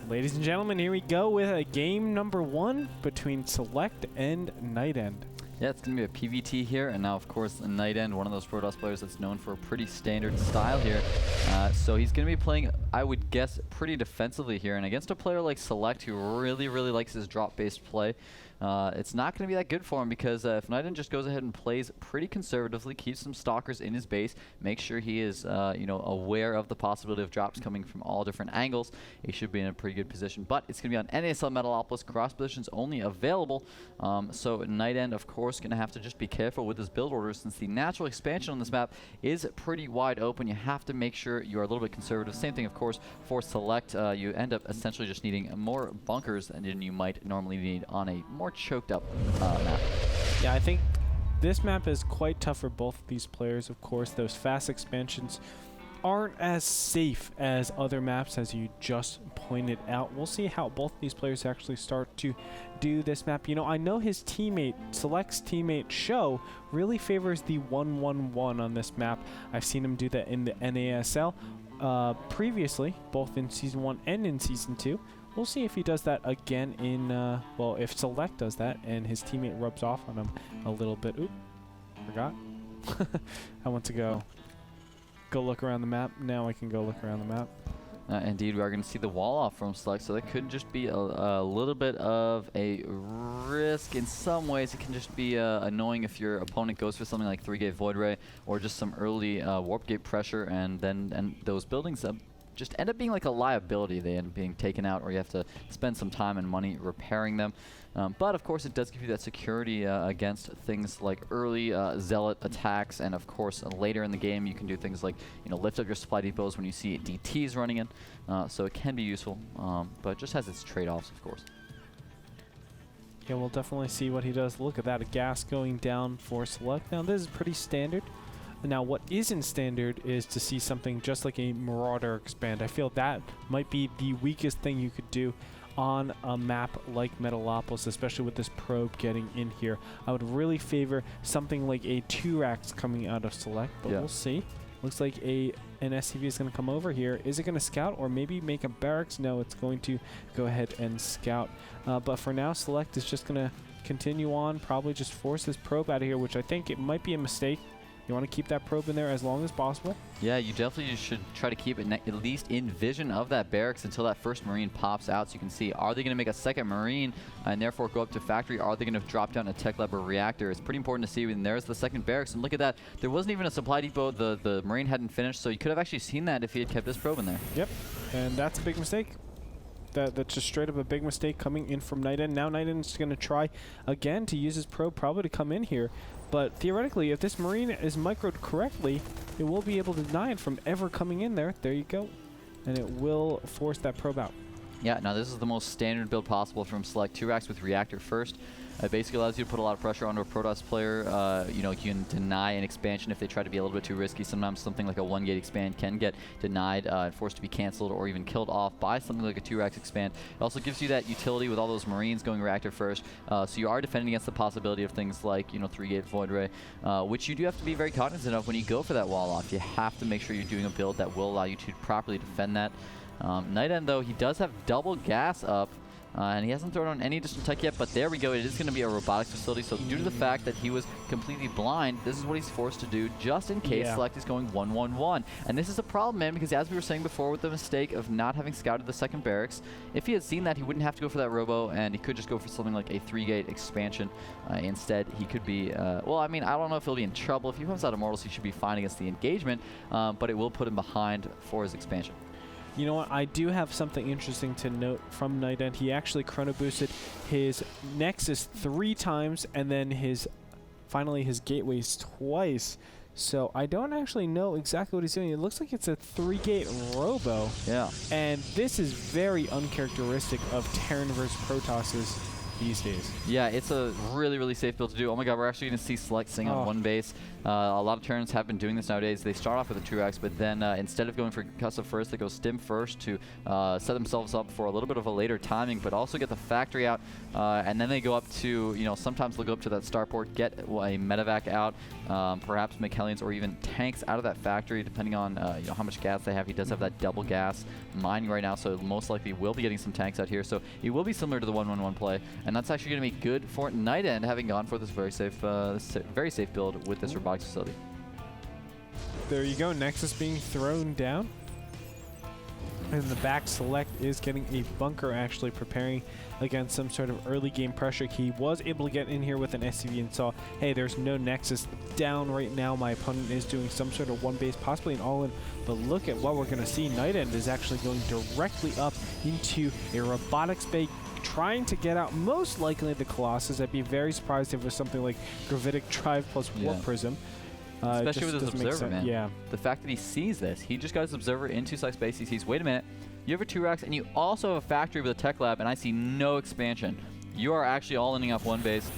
Ladies and gentlemen, here we go with a game number 1 between Select and Nightend. Yeah, it's going to be a PVT here, and now, of course, Nightend, one of those Protoss players that's known for a pretty standard style here. So he's going to be playing, I would guess, pretty defensively here, and against a player like Select, who really, really likes his drop-based play, it's not going to be that good for him, because if Nightend just goes ahead and plays pretty conservatively, keeps some stalkers in his base, makes sure he is aware of the possibility of drops coming from all different angles, he should be in a pretty good position. But it's going to be on NASL Metalopolis, cross positions only available, so Nightend, of course, going to have to just be careful with his build order, since the natural expansion on this map is pretty wide open. You have to make sure you are a little bit conservative. Same thing, of course, for Select. You end up essentially just needing more bunkers than you might normally need on a more choked up map. Yeah, I think this map is quite tough for both of these players. Of course, those fast expansions aren't as safe as other maps, as you just pointed out. We'll see how both these players actually start to do this map. You know, I know his teammate, Select's teammate Show, really favors the 1-1-1 on this map. I've seen him do that in the NASL previously, both in Season 1 and in Season 2. We'll see if he does that again in, well, if Select does that and his teammate rubs off on him a little bit. Oop, forgot. I want to go look around the map. Now I can go look around the map. Indeed, we are going to see the wall off from Select, so that could just be a little bit of a risk. In some ways, it can just be annoying if your opponent goes for something like 3-gate Void Ray or just some early Warp Gate pressure, and then those buildings just end up being like a liability. They end up being taken out, or you have to spend some time and money repairing them. But of course, it does give you that security against things like early Zealot attacks, and of course, later in the game, you can do things like lift up your supply depots when you see DTs running in. So it can be useful, but it just has its trade-offs, of course. Yeah, we'll definitely see what he does. Look at that, a gas going down for Select. Now, this is pretty standard. Now, what isn't standard is to see something just like a Marauder expand. I feel that might be the weakest thing you could do on a map like Metalopolis, especially with this probe getting in here. I would really favor something like a 2-Rax coming out of Select, but we'll see. Looks like an SCV is going to come over here. Is it going to scout or maybe make a barracks? No, it's going to go ahead and scout. But for now, Select is just going to continue on, probably just force this probe out of here, which I think it might be a mistake. You want to keep that probe in there as long as possible. Yeah, you definitely should try to keep it at least in vision of that barracks until that first Marine pops out, so you can see, are they going to make a second Marine and therefore go up to factory? Are they going to drop down a tech lab or reactor? It's pretty important to see. And there's the second barracks, and look at that. There wasn't even a supply depot. The Marine hadn't finished, so you could have actually seen that if he had kept his probe in there. Yep, and that's a big mistake. That's just straight up a big mistake coming in from Nightend. Now Nightend's going to try again to use his probe probably to come in here. But theoretically, if this Marine is microed correctly, it will be able to deny it from ever coming in there. There you go. And it will force that probe out. Yeah, now this is the most standard build possible from Select. 2-Rax with Reactor first. It basically allows you to put a lot of pressure onto a Protoss player. You can deny an expansion if they try to be a little bit too risky. Sometimes something like a 1-gate expand can get denied and forced to be canceled or even killed off by something like a 2-Rax expand. It also gives you that utility with all those Marines going Reactor first. So you are defending against the possibility of things like 3-gate Void Ray, which you do have to be very cognizant of when you go for that wall off. You have to make sure you're doing a build that will allow you to properly defend that. Nightend, though, he does have double gas up. And he hasn't thrown on any additional tech yet, but there we go. It is going to be a robotics facility, so due to the fact that he was completely blind, this is what he's forced to do just in case Select is going 1-1-1. And this is a problem, man, because as we were saying before with the mistake of not having scouted the second barracks, if he had seen that, he wouldn't have to go for that robo, and he could just go for something like a 3-gate expansion. Instead, he could be, well, I mean, I don't know if he'll be in trouble. If he comes out of Mortals, he should be fine against the engagement, but it will put him behind for his expansion. You know what? I do have something interesting to note from Nightend. He actually chrono boosted his Nexus 3 times, and then finally his gateways twice. So I don't actually know exactly what he's doing. It looks like it's a 3-gate robo. Yeah. And this is very uncharacteristic of Terran versus Protosses these days. Yeah, it's a really, really safe build to do. Oh my god, we're actually going to see Select sing on one base. A lot of tournaments have been doing this nowadays. They start off with a 2x, but then instead of going for Custom first, they go Stim first to set themselves up for a little bit of a later timing, but also get the factory out. And then they go up to, sometimes they'll go up to that starport, get a medevac out, perhaps make Hellions or even tanks out of that factory, depending on how much gas they have. He does have that double gas mining right now, so most likely will be getting some tanks out here. So it will be similar to the 1-1-1 play, and that's actually going to be good for Nightend, having gone for this very safe build with this robotics facility. There you go, Nexus being thrown down. And the back Select is getting a bunker, actually preparing against some sort of early game pressure. He was able to get in here with an SCV and saw, hey, there's no Nexus down right now. My opponent is doing some sort of one base, possibly an all-in. But look at what we're going to see. Nightend is actually going directly up into a robotics bay, trying to get out most likely the Colossus. I'd be very surprised if it was something like Gravitic Drive plus Warp Prism. Especially with his observer, man. Yeah. The fact that he sees this, he just got his observer into Select space. He sees, wait a minute, you have a 2-racks and you also have a factory with a tech lab, and I see no expansion. You are actually all ending up one base.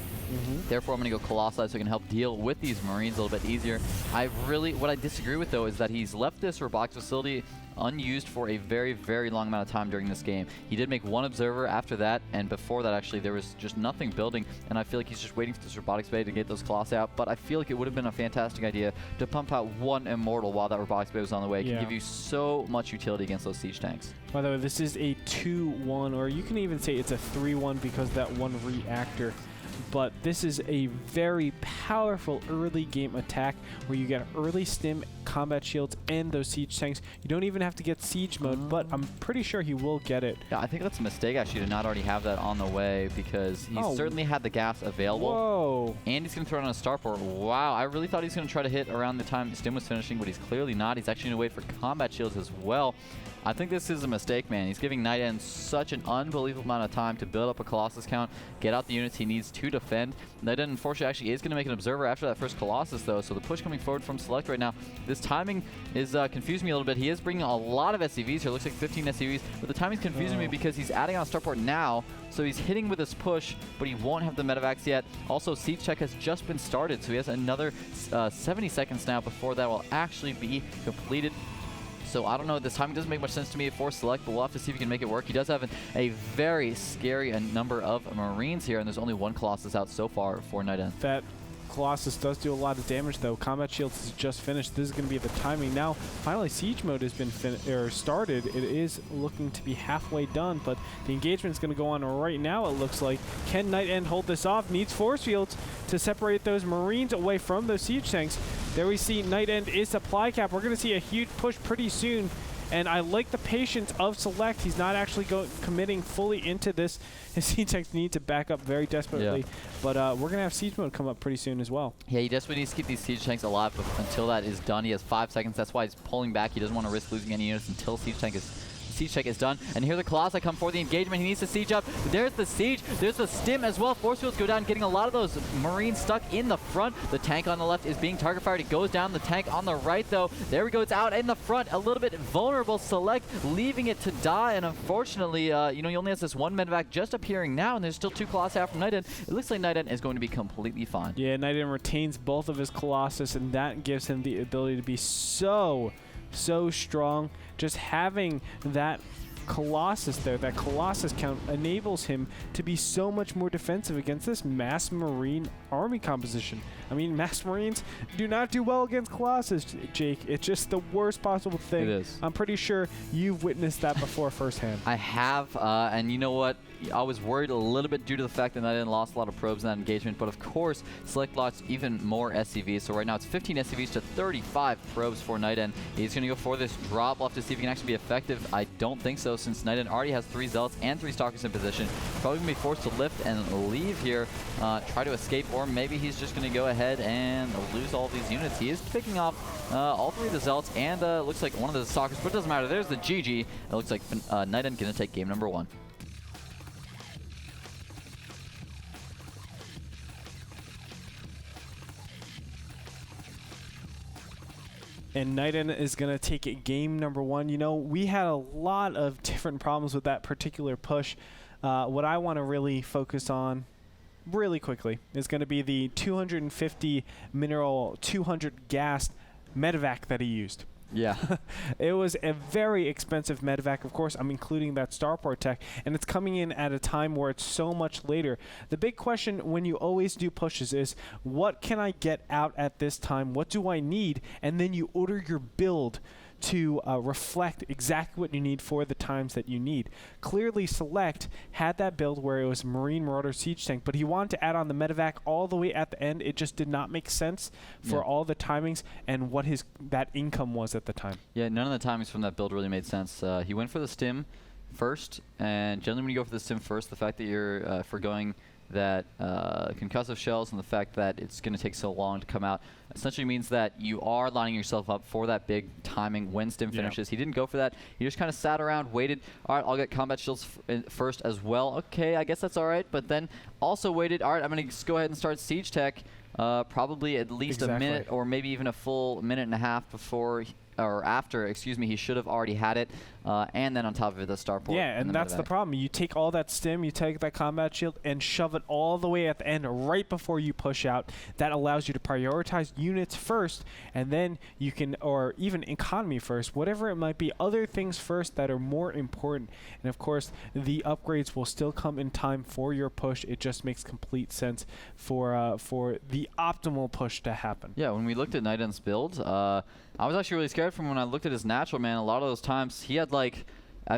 Therefore, I'm going to go Colossi so I can help deal with these Marines a little bit easier. What I disagree with, though, is that he's left this robotics facility unused for a very, very long amount of time during this game. He did make one observer after that, and before that, actually, there was just nothing building, and I feel like he's just waiting for this robotics bay to get those Colossi out, but I feel like it would have been a fantastic idea to pump out one Immortal while that robotics bay was on the way. It can give you so much utility against those siege tanks. By the way, this is a 2-1, or you can even say it's a 3-1 because of that one reactor. But this is a very powerful early game attack where you get early stim, combat shields, and those siege tanks. You don't even have to get siege mode, but I'm pretty sure he will get it. Yeah, I think that's a mistake actually to not already have that on the way, because he certainly had the gas available. Whoa. And he's going to throw it on a starport. Wow, I really thought he was going to try to hit around the time stim was finishing, but he's clearly not. He's actually going to wait for combat shields as well. I think this is a mistake, man. He's giving Nightend such an unbelievable amount of time to build up a Colossus count, get out the units he needs to defend. Nightend, unfortunately, actually is going to make an observer after that first Colossus, though, so the push coming forward from Select right now, this timing is confusing me a little bit. He is bringing a lot of SCVs here. Looks like 15 SCVs, but the timing's confusing me because he's adding on a starport now, so he's hitting with his push, but he won't have the medevacs yet. Also, siege check has just been started, so he has another 70 seconds now before that will actually be completed. So I don't know, this timing doesn't make much sense to me for Select, but we'll have to see if he can make it work. He does have a very scary number of Marines here, and there's only one Colossus out so far for Nightend. That Colossus does do a lot of damage, though. Combat Shields is just finished. This is going to be the timing. Now, finally, Siege Mode has been started. It is looking to be halfway done, but the engagement is going to go on right now, it looks like. Can Nightend hold this off? Needs force fields to separate those Marines away from those siege tanks. There we see Nightend is supply cap. We're going to see a huge push pretty soon. And I like the patience of Select. He's not actually committing fully into this. His siege tanks need to back up very desperately. But we're going to have siege mode come up pretty soon as well. Yeah, he desperately needs to keep these siege tanks alive, but until that is done, he has 5 seconds. That's why he's pulling back. He doesn't want to risk losing any units until siege check is done. And here the Colossi come for the engagement. He needs to siege up. There's the siege. There's the stim as well. Force fields go down, getting a lot of those Marines stuck in the front. The tank on the left is being target fired. It goes down. The tank on the right, though, there we go. It's out in the front. A little bit vulnerable. Select leaving it to die. And unfortunately, he only has this one medevac just appearing now, and there's still 2 Colossi out from Nightend. It looks like Nightend is going to be completely fine. Yeah, Nightend retains both of his Colossus, and that gives him the ability to be so strong. Just having that Colossus there, that Colossus count, enables him to be so much more defensive against this mass Marine army composition. I mean, mass Marines do not do well against Colossus, Jake. It's just the worst possible thing. It is. I'm pretty sure you've witnessed that before firsthand. I have, and you know what? I was worried a little bit due to the fact that Nightend lost a lot of probes in that engagement, but of course, Select lost even more SCVs. So right now it's 15 SCVs to 35 probes for Nightend. He's going to go for this drop off to see if he can actually be effective. I don't think so, since Nightend already has 3 Zealots and 3 Stalkers in position. Probably going to be forced to lift and leave here, try to escape, or maybe he's just going to go ahead and lose all these units. He is picking off all 3 of the Zealots, and looks like one of the Stalkers, but it doesn't matter. There's the GG. It looks like Nightend going to take game number 1. And Nightend is going to take game number 1. You know, we had a lot of different problems with that particular push. what I want to really focus on really quickly is going to be the 250 mineral, 200 gas medevac that he used. Yeah. It was a very expensive medevac. Of course, I'm including that starport tech, and it's coming in at a time where it's so much later. The big question when you always do pushes is, what can I get out at this time? What do I need? And then you order your build to reflect exactly what you need for the times that you need. Clearly, Select had that build where it was Marine Marauder Siege Tank, but he wanted to add on the medevac all the way at the end. It just did not make sense for all the timings and what that income was at the time. Yeah, none of the timings from that build really made sense. He went for the stim first, and generally when you go for the stim first, the fact that you're forgoing that concussive shells and the fact that it's going to take so long to come out essentially means that you are lining yourself up for that big timing when stim finishes. He didn't go for that. He just kind of sat around, waited. All right, I'll get combat shields first as well. Okay, I guess that's all right. But then also waited. All right, I'm going to just go ahead and start siege tech. Probably at least a minute or maybe even a full minute and a half before or after, excuse me, he should have already had it, and then on top of it, the starport. Yeah, and that's the problem. You take all that stim, you take that combat shield, and shove it all the way at the end right before you push out. That allows you to prioritize units first, and then you can, or even economy first, whatever it might be, other things first that are more important. And of course, the upgrades will still come in time for your push. It just makes complete sense for the optimal push to happen. Yeah, when we looked at Nightend's build, I was actually really scared from when I looked at his natural man. A lot of those times he had like,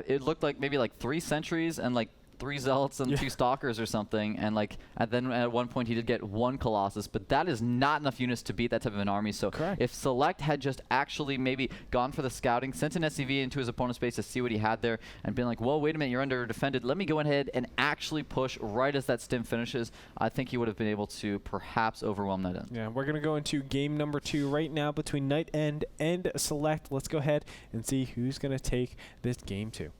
it looked like maybe like 3 sentries and like 3 zealots and 2 stalkers or something, and like then at one point he did get 1 colossus, but that is not enough units to beat that type of an army. So if Select had just actually maybe gone for the scouting, sent an SCV into his opponent's base to see what he had there, and been like, well, wait a minute, you're under defended, let me go ahead and actually push right as that stim finishes, I think he would have been able to perhaps overwhelm Nightend. Yeah, we're going to go into game number 2 right now between Nightend and Select. Let's go ahead and see who's going to take this game 2.